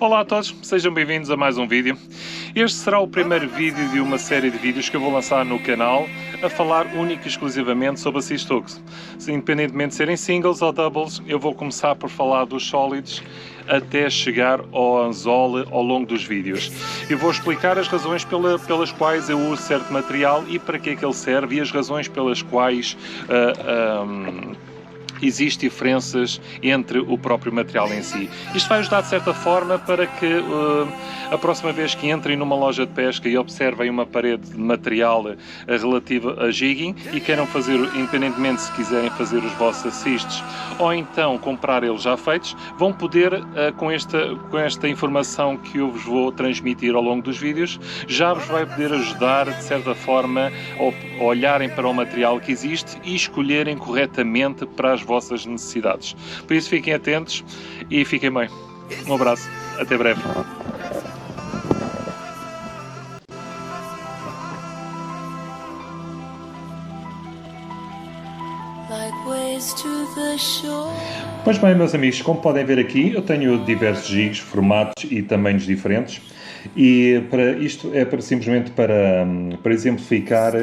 Olá a todos, sejam bem-vindos a mais um vídeo. Este será o primeiro vídeo de uma série de vídeos que eu vou lançar no canal a falar única e exclusivamente sobre Assist Hooks. Independentemente de serem singles ou doubles, eu vou começar por falar dos sólidos até chegar ao anzol ao longo dos vídeos. Eu vou explicar as razões pelas quais eu uso certo material e para que é que ele serve e as razões pelas quais existem diferenças entre o próprio material em si. Isto vai ajudar de certa forma para que a próxima vez que entrem numa loja de pesca e observem uma parede de material relativa a jigging e queiram fazer, independentemente se quiserem fazer os vossos assists ou então comprar eles já feitos, vão poder, com esta informação que eu vos vou transmitir ao longo dos vídeos, já vos vai poder ajudar de certa forma a olharem para o material que existe e escolherem corretamente para as vossas necessidades. Por isso fiquem atentos e fiquem bem. Um abraço, até breve. Pois bem, meus amigos, como podem ver aqui, eu tenho diversos jigs, formatos e tamanhos diferentes e simplesmente para exemplificar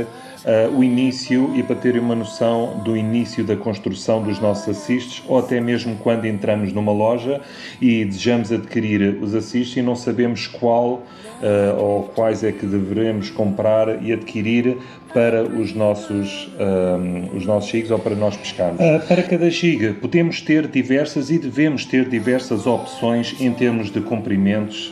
o início e para terem uma noção do início da construção dos nossos assists ou até mesmo quando entramos numa loja e desejamos adquirir os assists e não sabemos qual ou quais é que devemos comprar e adquirir para os nossos jigs ou para nós pescarmos. Para cada jig podemos ter diversas e devemos ter diversas opções em termos de comprimentos,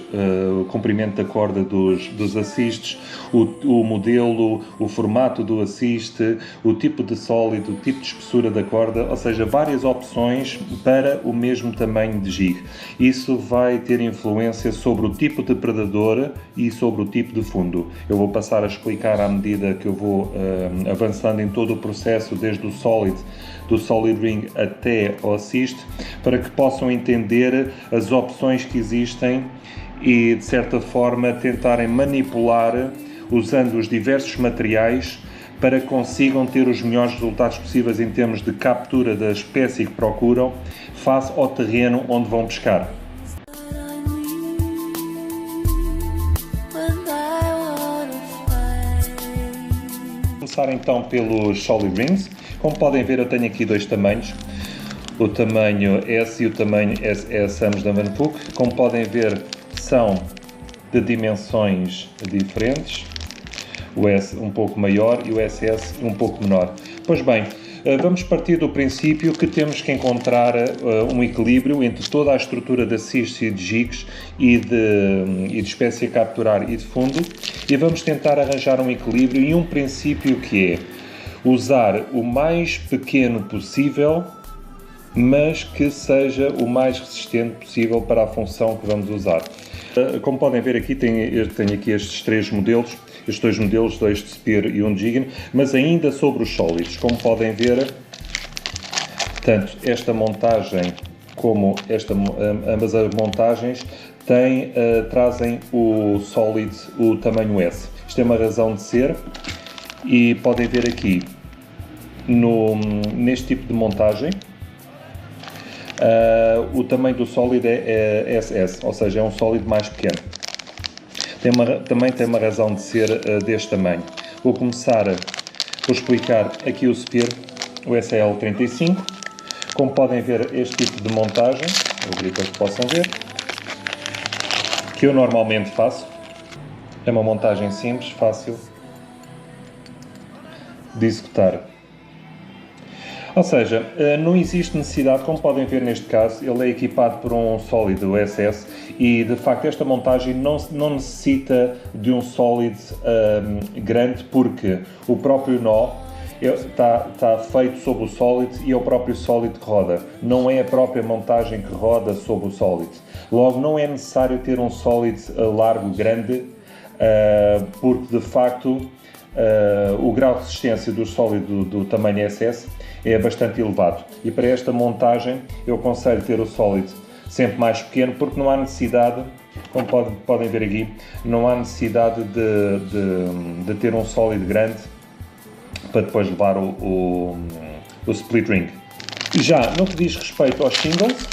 o comprimento da corda dos assists, o modelo, o formato do assist, o tipo de sólido, o tipo de espessura da corda, ou seja, várias opções para o mesmo tamanho de jig. Isso vai ter influência sobre o tipo de predador e sobre o tipo de fundo. Eu vou passar a explicar à medida que eu vou avançando em todo o processo, desde o do solid ring até ao assist, para que possam entender as opções que existem e, de certa forma, tentarem manipular usando os diversos materiais para que consigam ter os melhores resultados possíveis em termos de captura da espécie que procuram face ao terreno onde vão pescar. Começar então pelos solid rings. Como podem ver, eu tenho aqui dois tamanhos, o tamanho S e o tamanho SS, ambos da Van Hook. Como podem ver, são de dimensões diferentes, o S um pouco maior e o SS um pouco menor. Pois bem, vamos partir do princípio que temos que encontrar um equilíbrio entre toda a estrutura de assists e de jigs e de espécie a capturar e de fundo, e vamos tentar arranjar um equilíbrio e um princípio que é usar o mais pequeno possível, mas que seja o mais resistente possível para a função que vamos usar. Como podem ver aqui, tenho aqui estes dois modelos, dois de spear e um de jigging, mas ainda sobre os sólidos. Como podem ver, tanto esta montagem como ambas as montagens trazem o solid, o tamanho S. Isto tem uma razão de ser e podem ver aqui neste tipo de montagem. O tamanho do sólido é SS, ou seja, é um sólido mais pequeno. Também tem uma razão de ser deste tamanho. Vou começar por explicar aqui o spear, o SL35. Como podem ver, este tipo de montagem, vou abrir para que possam ver, que eu normalmente faço. É uma montagem simples, fácil de executar. Ou seja, não existe necessidade, como podem ver neste caso, ele é equipado por um sólido SS e de facto esta montagem não necessita de um sólido grande, porque o próprio nó está feito sobre o sólido e é o próprio sólido que roda, não é a própria montagem que roda sobre o sólido. Logo, não é necessário ter um sólido largo grande, porque de facto o grau de resistência do sólido do tamanho SS é bastante elevado, e para esta montagem eu aconselho ter o sólido sempre mais pequeno, porque não há necessidade, como podem ver aqui, não há necessidade de ter um sólido grande para depois levar o split ring. Já no que diz respeito aos singles,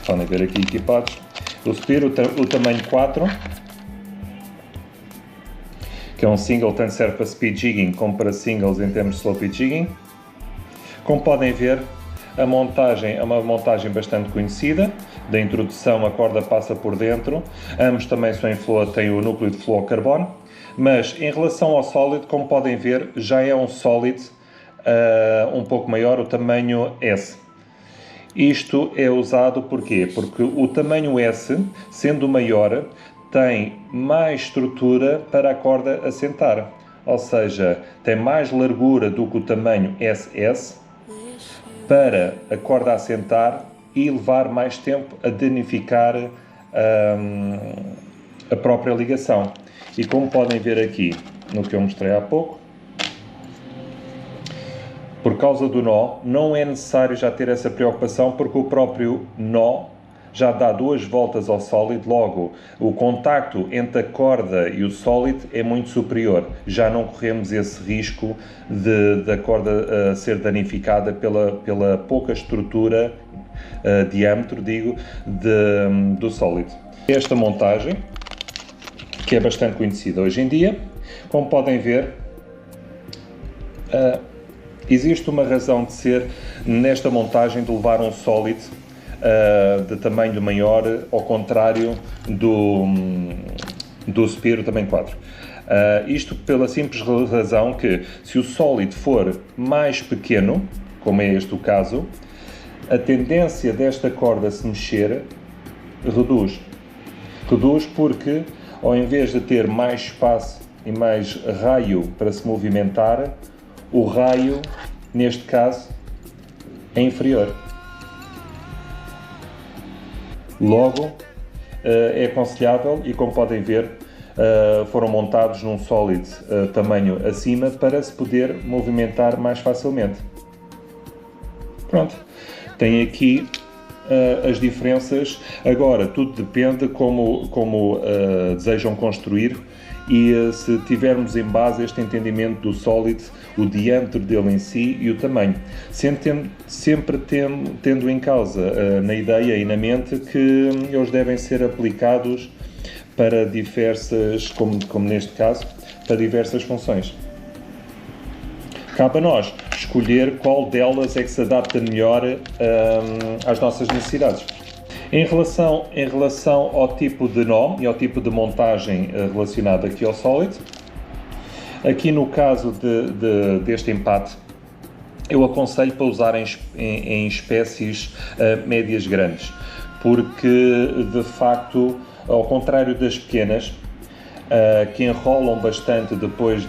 podem ver aqui equipados, o Spear, o tamanho 4, que é um single, tanto serve para speed jigging como para singles em termos de slow pitch jigging. Como podem ver, a montagem é uma montagem bastante conhecida. Da introdução, a corda passa por dentro. Ambos também são em flow, têm o núcleo de fluorocarbono. Mas em relação ao sólido, como podem ver, já é um sólido um pouco maior, o tamanho S. Isto é usado porquê? Porque o tamanho S, sendo maior, tem mais estrutura para a corda assentar. Ou seja, tem mais largura do que o tamanho SS para a corda assentar e levar mais tempo a danificar a própria ligação. E como podem ver aqui, no que eu mostrei há pouco, por causa do nó, não é necessário já ter essa preocupação, porque o próprio nó já dá 2 voltas ao sólido, logo o contacto entre a corda e o sólido é muito superior. Já não corremos esse risco da corda ser danificada pela pouca estrutura, diâmetro, digo, do sólido. Esta montagem, que é bastante conhecida hoje em dia, como podem ver, existe uma razão de ser nesta montagem de levar um sólido de tamanho maior, ao contrário do Spear, o tamanho 4. Isto pela simples razão que, se o sólido for mais pequeno, como é este o caso, a tendência desta corda se mexer reduz. Reduz porque, ao invés de ter mais espaço e mais raio para se movimentar, o raio, neste caso, é inferior. Logo, é aconselhável, e como podem ver, foram montados num sólido tamanho acima para se poder movimentar mais facilmente. Pronto, tem aqui as diferenças. Agora, tudo depende como desejam construir, e se tivermos em base este entendimento do sólido, o diâmetro dele em si e o tamanho, sempre tendo em causa na ideia e na mente que eles devem ser aplicados para diversas, como neste caso, para diversas funções. Cabe a nós escolher qual delas é que se adapta melhor às nossas necessidades. Em relação ao tipo de nó e ao tipo de montagem relacionado aqui ao sólido, aqui no caso deste empate, eu aconselho para usar em espécies médias grandes, porque de facto, ao contrário das pequenas, que enrolam bastante depois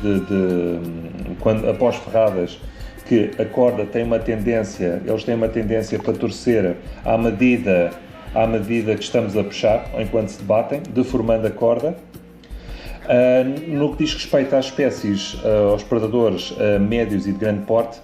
após ferradas, que a corda tem uma tendência, eles têm uma tendência para torcer à medida que estamos a puxar, ou enquanto se debatem, deformando a corda. No que diz respeito às espécies, aos predadores médios e de grande porte,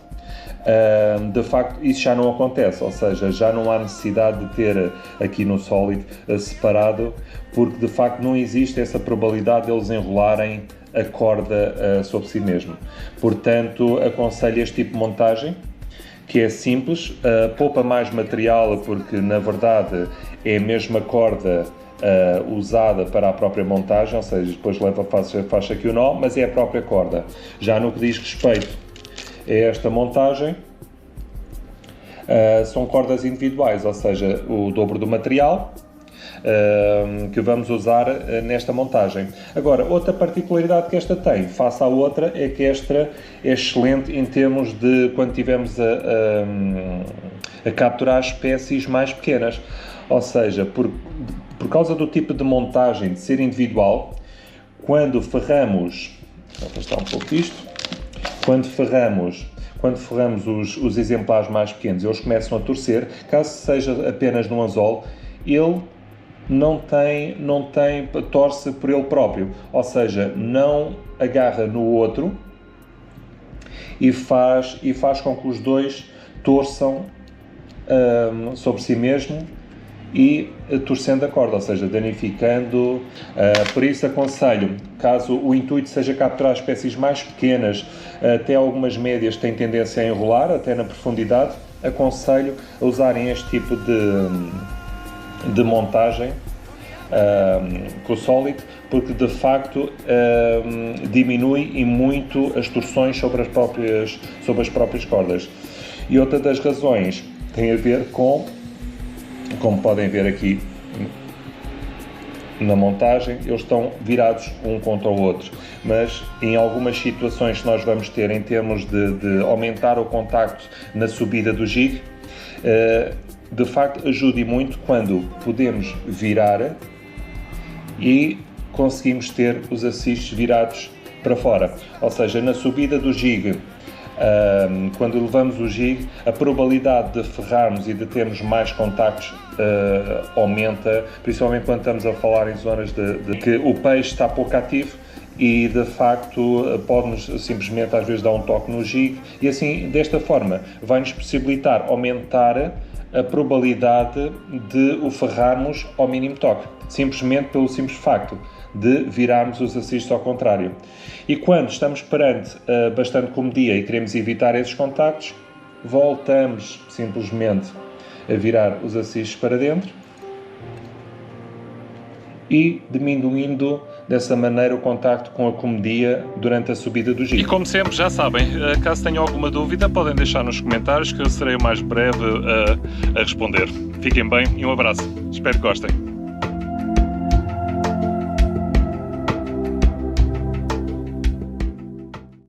de facto isso já não acontece, ou seja, já não há necessidade de ter aqui no sólido separado, porque de facto não existe essa probabilidade de eles enrolarem a corda sobre si mesmo. Portanto, aconselho este tipo de montagem, que é simples, poupa mais material, porque na verdade é a mesma corda usada para a própria montagem, ou seja, depois faz aqui o nó, mas é a própria corda. Já no que diz respeito a esta montagem, são cordas individuais, ou seja, o dobro do material que vamos usar nesta montagem. Agora, outra particularidade que esta tem, face à outra, é que esta é excelente em termos de quando estivermos a capturar espécies mais pequenas, ou seja, por causa do tipo de montagem de ser individual, quando ferramos, vou afastar um pouco isto, quando ferramos os exemplares mais pequenos, eles começam a torcer, caso seja apenas no anzol, ele torce por ele próprio, ou seja, não agarra no outro e faz com que os dois torçam sobre si mesmo e torcendo a corda, ou seja, danificando. Por isso aconselho, caso o intuito seja capturar espécies mais pequenas, até algumas médias têm tendência a enrolar, até na profundidade, aconselho a usarem este tipo de montagem, com o Solid, porque de facto diminui e muito as torções sobre as próprias cordas. E outra das razões tem a ver com, como podem ver aqui na montagem, eles estão virados um contra o outro, mas em algumas situações que nós vamos ter em termos de aumentar o contacto na subida do jig, de facto ajuda muito quando podemos virar e conseguimos ter os assistes virados para fora, ou seja, na subida do jig, quando levamos o jig, a probabilidade de ferrarmos e de termos mais contactos aumenta, principalmente quando estamos a falar em zonas de que o peixe está pouco ativo e de facto pode-nos simplesmente às vezes dar um toque no jig e assim, desta forma, vai-nos possibilitar aumentar a probabilidade de o ferrarmos ao mínimo toque, simplesmente pelo simples facto de virarmos os assistos ao contrário. E quando estamos perante bastante comedia e queremos evitar esses contactos, voltamos simplesmente a virar os assistos para dentro e diminuindo dessa maneira o contacto com a comedia durante a subida do jig. E como sempre, já sabem, caso tenham alguma dúvida, podem deixar nos comentários que eu serei o mais breve a responder. Fiquem bem e um abraço. Espero que gostem.